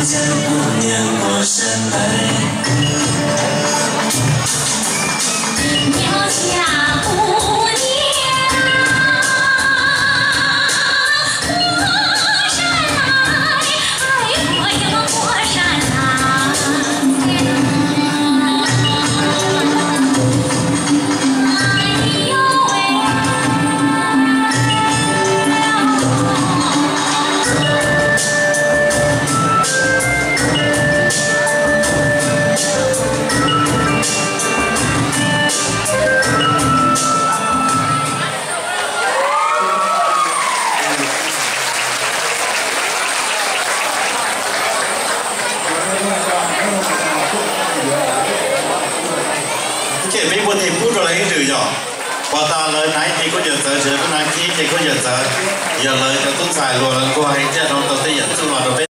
家过年过生来。苗家过年过山来，哎，我要过山来。哎呦喂！cái mấy buồn thì phút rồi lấy cái chữ nhỏ và ta lời nãy thì có nhận tới chứ có nãy thì có nhận tới giờ lời cho tốt xài luôn qua hay chứ đâu tôi thấy nhận chung là